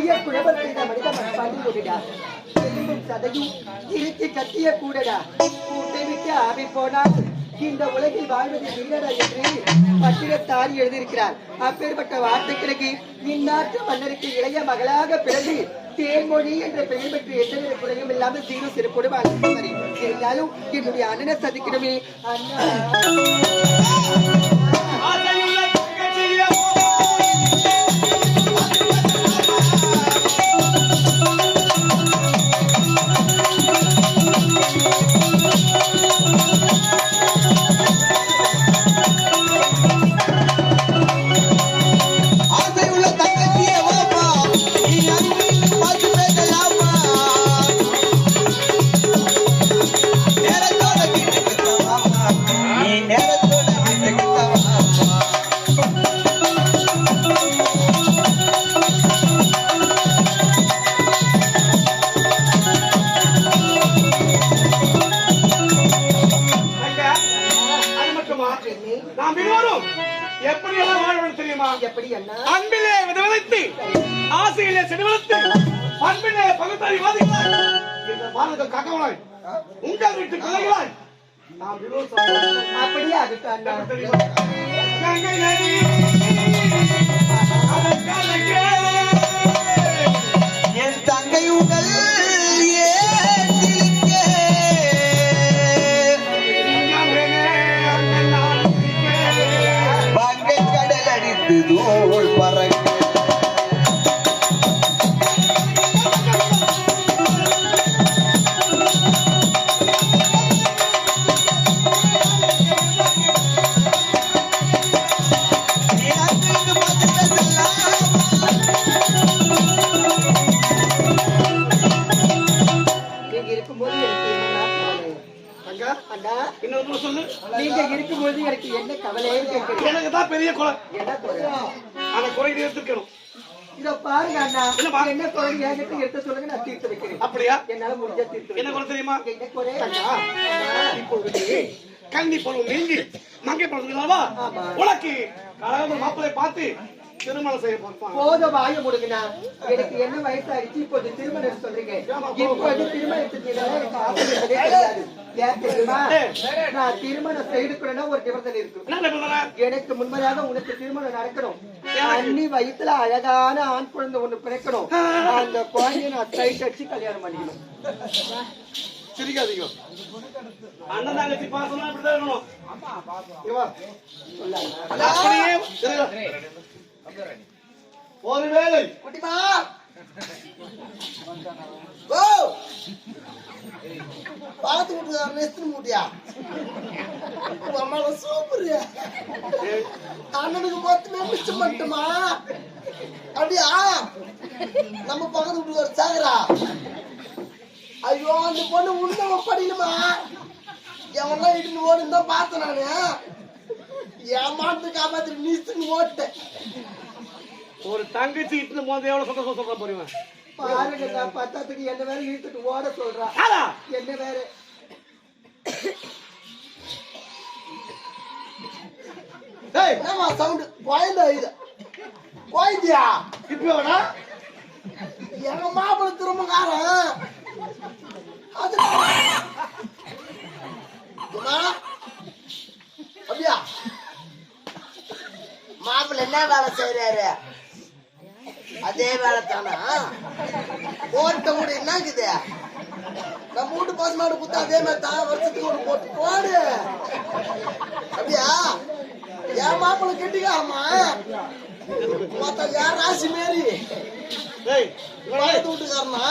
பெரிய குழப்பம் செய்த மனிதன் பண்ணி விடுடா. சதையும் இறுக்கி கத்திய கூடடா. கூட்டை விட்டு ஆவி போனால் இந்த உலகில் வாழ்வது இல்லடா என்று பட்டினத்தார் எழுதியிருக்கிறார். அப்பேற்பட்ட வார்த்தைகளுக்கு இந்நாட்டு மன்னருக்கு இளைய மகளாக பிறகு தேன்மொழி என்ற பெயர் பெற்று எந்த குறையும் இல்லாமல் சீரு சிறப்போடு வாழ்க்கை இருந்தாலும் என்னுடைய அண்ணனை சந்திக்கணுமே. அண்ணா அன்பிலே விதவிதைத்து ஆசையிலே செடிவளர்த்து பண்பிலே பகுத்தறிவாதிகளாய் இந்த பாரத காக்கவளாய் உங்கள் வீட்டு பிள்ளைகளாய் நாம் அப்படியே அதுக்கு என் தங்கை உடல் தூள் பறக்க நீங்க இருக்கும்போது எனக்கு என்ன கவலையே எனக்கு தான் பெரிய குறை. அந்த குறை தீர்த்துக்கணும். இத பாருங்க அண்ணா, என்ன குறை என்கிட்ட எடுத்து சொல்லுங்க, நான் தீர்த்து வைக்கிறேன். அப்படியா? என்னால முடிஞ்சா தீர்த்து. என்ன குறை தெரியுமா? என்ன குறை? இப்பொழுது கண்ணி பருவம் நீங்கி மங்கை பருவங்களா உனக்கு கலந்து மாப்பிளை பார்த்து திருமணம் செய்ய போறோம். போத வாய முடுங்கண்ணா, எனக்கு என்ன வயசாயிடுச்சு, இப்போது திருமணம் சொல்றீங்க. இப்போது திருமணத்துக்கு எனக்கு ஆசை கிடையாது. ஏன் தெரியுமா? நான் திருமணம் செய்துக்கணும்னா ஒரு நிபந்தனை இருக்கு. எனக்கு முன்பதாக உனக்கு திருமணம் நடக்கணும். அன்னி வயிற்றுல அழகான ஆண் குழந்தை ஒண்ணு பிறக்கணும். அந்த குழந்தைய நான் சைட் அடிச்சு கல்யாணம் பண்ணிக்கணும். சிரிக்காதீங்க. அண்ணன் தங்கச்சி பாசமா இப்படிதான் இருக்கணும். ஒருவேளை குட்டிமா பார்த்து விட்டுக்காரன் எத்தனை மூட்டியா அம்மாவை சூப்பர் அண்ணனுக்கு மொத்தமே மிச்சம் மட்டுமா அப்படியா? நம்ம பக்கத்து விட்டுக்கார சாகரா. ஐயோ அந்த பொண்ணு உள்ள படிக்கணுமா? எவெல்லாம் இட்டுன்னு ஓடுன்னு தான் பார்த்தேன் நானு. ஏமாந்து காப்பாத்தி நீச்சுன்னு ஓட்டேன். ஒரு தங்கச்சி இட்டுன்னு போது எவ்வளவு சந்தோஷம் சொல்ற போறீங்க பாருங்க. நான் பத்தாத்துக்கு என்ன வேற இழுத்துட்டு ஓட சொல்றான். என்ன வேற என்னமா சவுண்ட்? குழந்தை இது குழந்தையா? இப்ப எங்க மாப்பிள்ள திரும்பக்காரன் அது அப்படியா? மாப்பிள்ள என்ன வேலை செய்யறாரு? அதே வேலை தானா? போட்ட கூட என்னக்குது? நம்ம வீட்டு பசு மாடு குத்தா அதே மாதிரி தான் வருஷத்துக்கு ஒரு போட்டு போடு. அப்படியா? என் மாப்பிள்ள கெட்டிக்காரமா மொத்த யார் ராசி மாரி வீட்டுக்காரனா?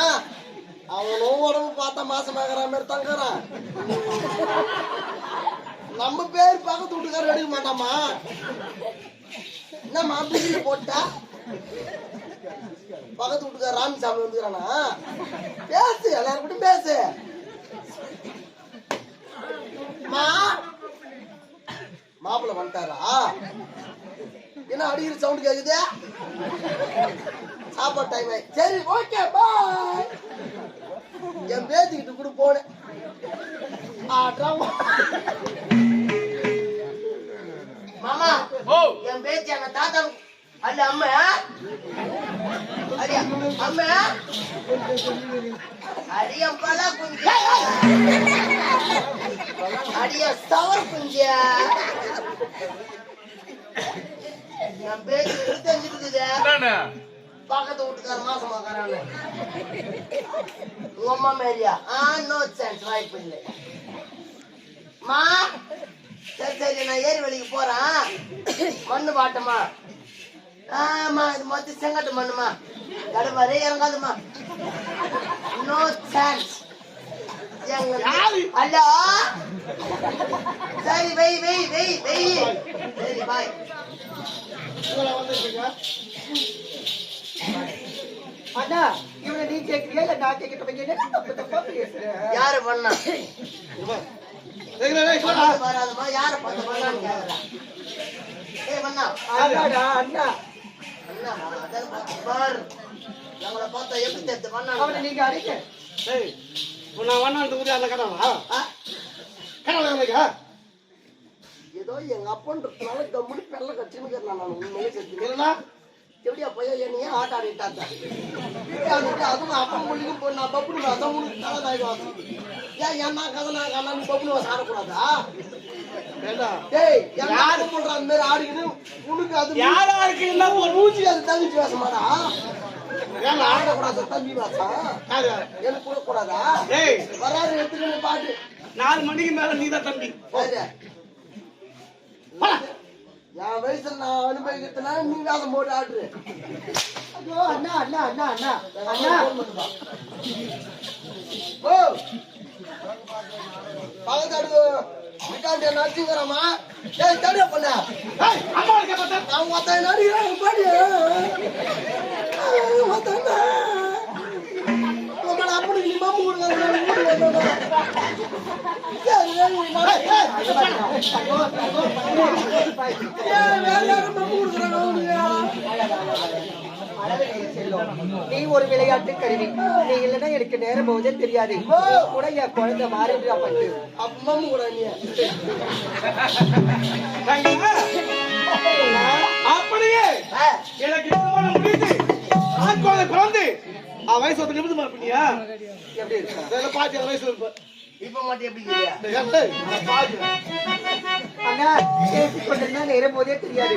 அவனும் உடம்பு பார்த்தா மாசமாகற மாதிரி தங்குறான். நம்ம பேர் பக்கத்து வீட்டுக்காரர் எடுக்க மாட்டாமா? என்ன மாப்பிள்ளை போட்டா பக்கத்து வீட்டுக்கார ராமசாமி வந்துக்கிறானா? பேசு, எல்லாரும் கூட பேசு. மாப்பிள்ள வந்துட்டாரா? என்ன அடிக்கிற சவுண்ட் கேக்குது? சாப்பாடு டைம் ஆயி. சரி ஓகே பாய். என் பேத்திக்கிட்டு கூட போனேன். மாமா என் பேச்சு எங்க தாத்தா அல்ல அம்மா அடியா அம்மா அடியா பல குஞ்சா அடியா சவர் குஞ்சா நான் பேச்சு தெரிஞ்சுக்குது பக்கத்து வீட்டுக்கார மாசமாக்காரான்னு உங்க அம்மா மேரியா நோ சான்ஸ் வாய்ப்பு இல்லை மா சரி சரி நான் ஏரி வழிக்கு போறேன் மண்ணு பாட்டமா ஆமா இது மொத்த செங்கட்டு மண்ணுமா கடை இறங்காதுமா நோ சான்ஸ் ஹலோ சரி வெய் வெய் வெய் வெய் சரி பாய் அண்ணா இவனை நீ கேட்கறியா இல்ல நான் கேட்கிட்ட தப்பு தப்பா பேசுற யாரு பண்ணா வராதுமா யார பார்த்து பண்ணான்னு கேக்குறா ஏய் பண்ணா அண்ணாடா அண்ணா அண்ணா அதான் பார்த்து பார் நம்மள பார்த்தா எப்படி தெரிஞ்சு பண்ணா அவனை நீங்க அடிக்க ஏய் நான் வண்ணாந்து ஊதி அந்த கனவா கனவு எனக்கு ஏதோ எங்க அப்பன்றதுனால கம்முனு பெல்ல கட்சின்னு நான் உண்மையிலே செஞ்சு இல்லைன்னா எப்படியா பையன் என்னையே ஆட்ட ஆடிட்டாங்க அதுவும் அப்பன் மொழிக்கும் போய் நான் பப்புனு அதான் உனக்கு தலை தாய்வாங்க ஏன் என்ன கதை நான் கண்ணா நீ பப்புனு வாசம் ஆடக்கூடாதா டேய் யாரு பண்ற அந்த மாதிரி ஆடிக்கிட்டு உனக்கு அது யாரா இருக்கு என்ன ஒரு மூஞ்சி அது தங்கச்சி வேசமாடா ஏன் ஆடக்கூடாது தம்பி வாசம் எனக்கு கூட கூடாதா ஏய் வராது எடுத்துக்கணும் பாட்டு 4 மணிக்கு மேல நீதான் தம்பி என் வயசுல நான் அனுபவிக்கிறதுனால நீ வேதம் போட்டு ஆடுற ஐயோ அண்ணா அண்ணா அண்ணா அண்ணா அண்ணா ஓ பழத்தாடு விட்டாண்டிய நடிச்சுங்கிறமா ஏய் தடியா பண்ண அம்மா கேப்பா நான் ஒத்த நடிக்கிறேன் பாடி ஒத்தண்ணா உங்களை அப்படி நீ மாமு கொடுக்க நீ ஒரு விளையாட்டு கருவி நீ இல்லைன்னா எனக்கு நேரம் போவதே தெரியாது கூட என் குழந்தை மாறிடுறா பட்டு அப்பமாமு கூட நீ அப்படியே எனக்கு திருமணம் முடிந்து ஆண் குழந்தை பிறந்து வயசு வந்து நிமிஷம் பண்ணியா எப்படி இருக்கா பாத்தி வயசுல இருப்ப இப்ப மட்டும் எப்படி அண்ணா பேசிக் கொண்டிருந்தா நேரம் போதே தெரியாது